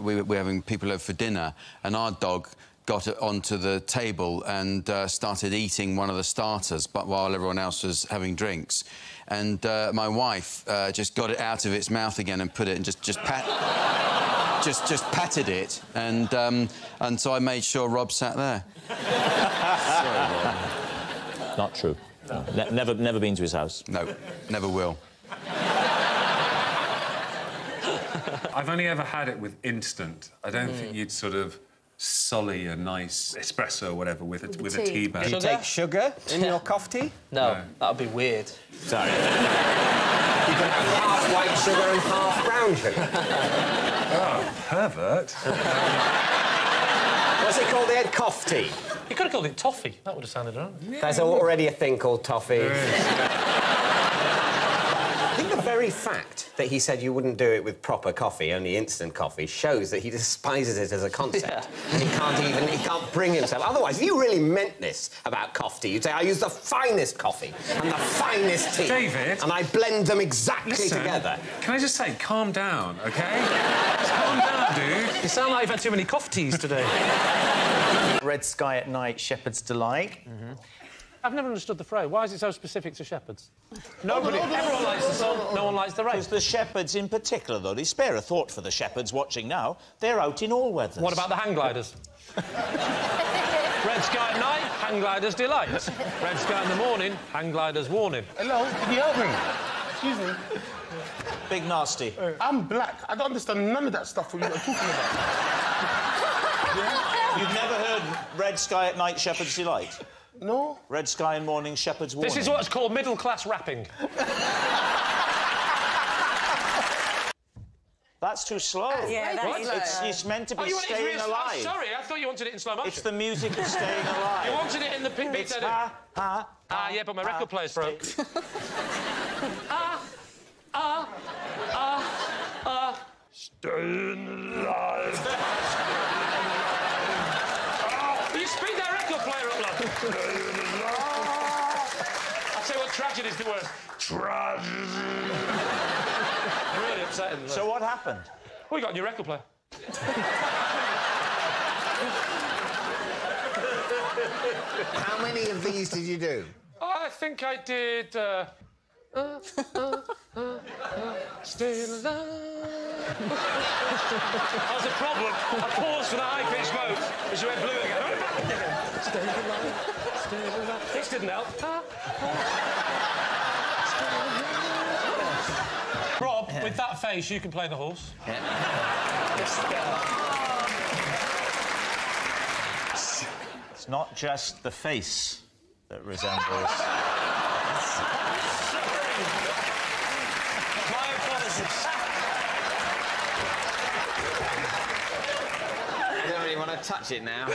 we were having people over for dinner, and our dog got onto the table and started eating one of the starters, but while everyone else was having drinks. And my wife just got it out of its mouth again and put it and just patted it, and so I made sure Rob sat there. Sorry, Rob. Not true. No. Never been to his house. No, never will. I've only ever had it with instant. I don't think you'd sort of sully a nice espresso or whatever with a tea bag. Do you take sugar in your COFFTEA? No, that would be weird. Sorry. You can have half white sugar and half brown sugar. Oh, pervert. What's it called? They had COFFTEA. You could have called it toffee. That would have sounded right. Yeah. There's already a thing called toffee. I think the very fact that he said you wouldn't do it with proper coffee, only instant coffee, shows that he despises it as a concept. Yeah. And he can't bring himself. Otherwise, if you really meant this about COFFTEA, you'd say, I use the finest coffee and the finest tea. David. And I blend them exactly together. Can I just say, calm down, OK? Just calm down, dude. You sound like you've had too many COFFTEAs today. Red Sky at Night, Shepherd's Delight. I've never understood the phrase. Why is it so specific to shepherds? Nobody. Everyone likes the song. No one likes the race. Because the shepherds in particular, though, they spare a thought for the shepherds watching now. They're out in all weathers. What about the hang gliders? Red Sky at night, hang gliders delight. Red Sky in the morning, hang gliders warning. Hello, can you help me? Excuse me. Big nasty. I'm black. I don't understand none of that stuff what you're talking about. You've never heard Red Sky at Night, Shepherd's Delight? No. Red Sky in morning, Shepherd's Warning. This is what's called middle-class rapping. That's too slow. Yeah, that is slow. It's meant to be staying alive. Oh, sorry, I thought you wanted it in slow motion. It's the music of staying alive. You wanted it in the pink beat edit. Yeah, but my record player's broke. Staying alive. You speed that record player up, lad. I'll tell you what tragedy's the worst. Tragedy. Really upsetting. So what happened? Well, you got a new record player. How many of these did you do? I think I did, staying alive. That was a problem. I paused for the high-pitched note, as you went blue again. Staying alive, staying alive. This didn't help. Rob, with that face, you can play the horse. It's not just the face that resembles... My apologies. I don't really want to touch it now.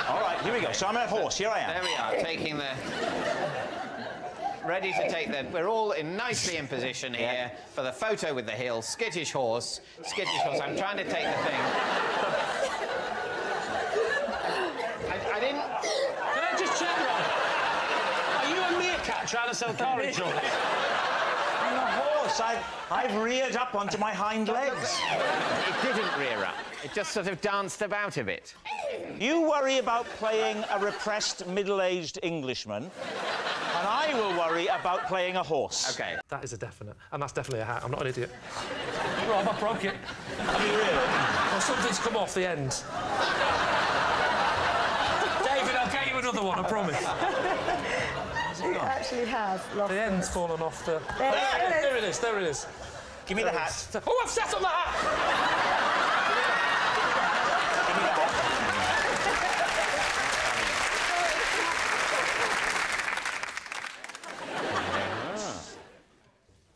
All right, here we go. So I'm at horse. Here I am. There we are, taking the... Ready to take the... We're all nicely in position here for the photo with the hill. Skittish horse. Skittish horse. I'm trying to take the thing. I didn't... Can I just check, Rob? Are you a meerkat trying to sell car insurance? I'm a horse. I've reared up onto my hind legs. It didn't rear up. It just sort of danced about a bit. You worry about playing a repressed, middle-aged Englishman, and I will worry about playing a horse. OK. That is a definite. And that's definitely a hat. I'm not an idiot. Rob, I broke it. Have you really? Well, something's come off the end. David, I'll get you another one, I promise. You actually have lost The end's fallen off the... There it is, there it is. Give me the hat. Oh, I've sat on the hat! Give me the hat.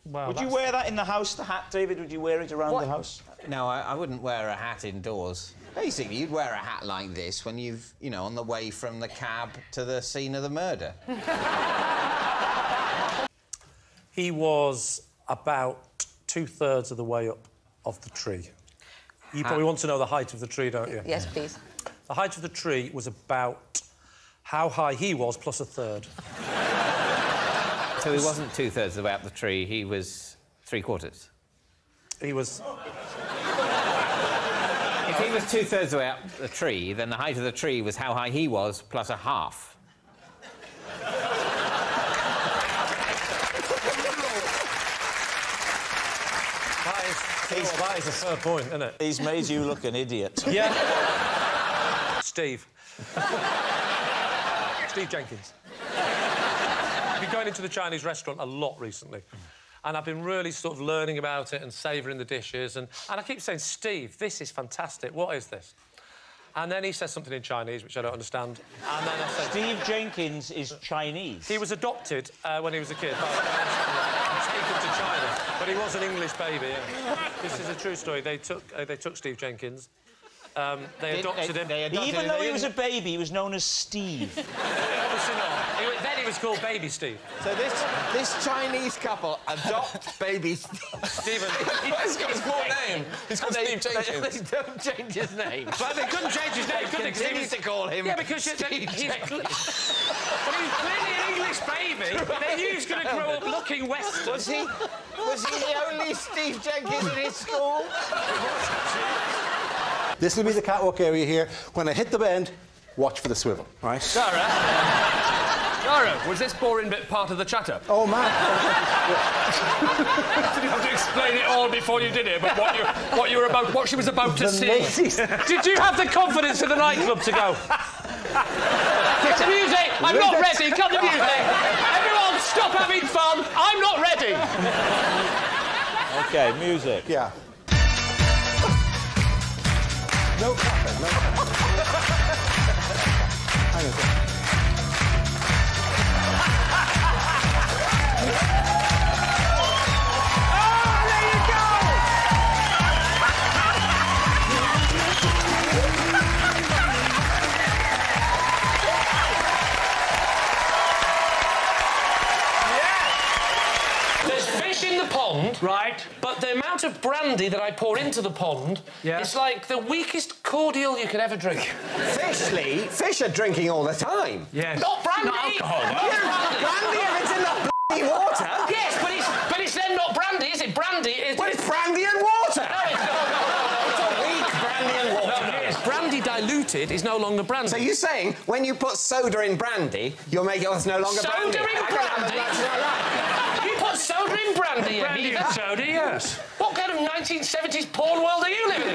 Wow, Would you wear that in the house, the hat, David? Would you wear it around the house? No, I wouldn't wear a hat indoors. Basically, you'd wear a hat like this when you've, you know, on the way from the cab to the scene of the murder. He was about 2/3 of the way up of the tree. You probably want to know the height of the tree, don't you? Yes, please. The height of the tree was about how high he was plus a third. So he wasn't 2/3 of the way up the tree, he was 3/4. He was... was 2/3 of the way up the tree, then the height of the tree was how high he was plus a half. That is a fair point, isn't it? He's made you look an idiot. Yeah. Steve. Steve Jenkins. I've been going into the Chinese restaurant a lot recently. And I've been really sort of learning about it and savouring the dishes. And I keep saying, Steve, this is fantastic. What is this? And then he says something in Chinese, which I don't understand. And then I say... Steve Jenkins is Chinese. He was adopted when he was a kid. Taken to China. But he was an English baby, yeah. This is a true story. They took Steve Jenkins. They adopted him. Even though he was a baby, he was known as Steve. Obviously not. Then he was called Baby Steve. So this Chinese couple adopt baby Steve. Stephen. He's got his full name. He's got Steve Jenkins. They don't change his name. But they couldn't change his name, could they? Continue to call him. Yeah, because he's clearly an English baby. They knew he was going to grow up looking Western. Was he the only Steve Jenkins in his school? This will be the catwalk area here. When I hit the bend, watch for the swivel, right? Dara, was this boring bit part of the chatter? Oh, man. Did you have to explain it all before you did it, but what she was about to see? Did you have the confidence in the nightclub to go? Get the music! I'm not ready! Cut the music! Everyone, stop having fun! I'm not ready! OK, music. Yeah. No clapping, no clapping. Hang on a second. Right. But the amount of brandy that I pour into the pond is like the weakest cordial you could ever drink. Fish are drinking all the time. Yes. Not brandy! Not alcohol, Brandy if it's in the bloody water? Yes, but it's then not brandy, is it? Brandy is... Well, it's brandy and water! No, it's not. It's a weak brandy and water. No, yes. Brandy diluted is no longer brandy. So you're saying when you put soda in brandy, you'll make it it's no longer brandy? Soda in brandy? You put soda in brandy, Brandy and soda, yes. What kind of 1970s porn world are you living in?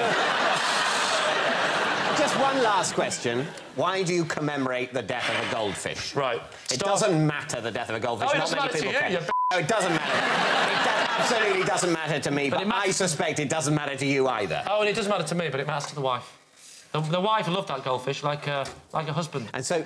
Just one last question. Why do you commemorate the death of a goldfish? Right. It doesn't matter, the death of a goldfish. Oh, it Not doesn't many matter to people you, care. No, it doesn't matter. It absolutely doesn't matter to me, but I suspect it doesn't matter to you either. Oh, and it doesn't matter to me, but it matters to the wife. The wife loved that goldfish like a husband. And so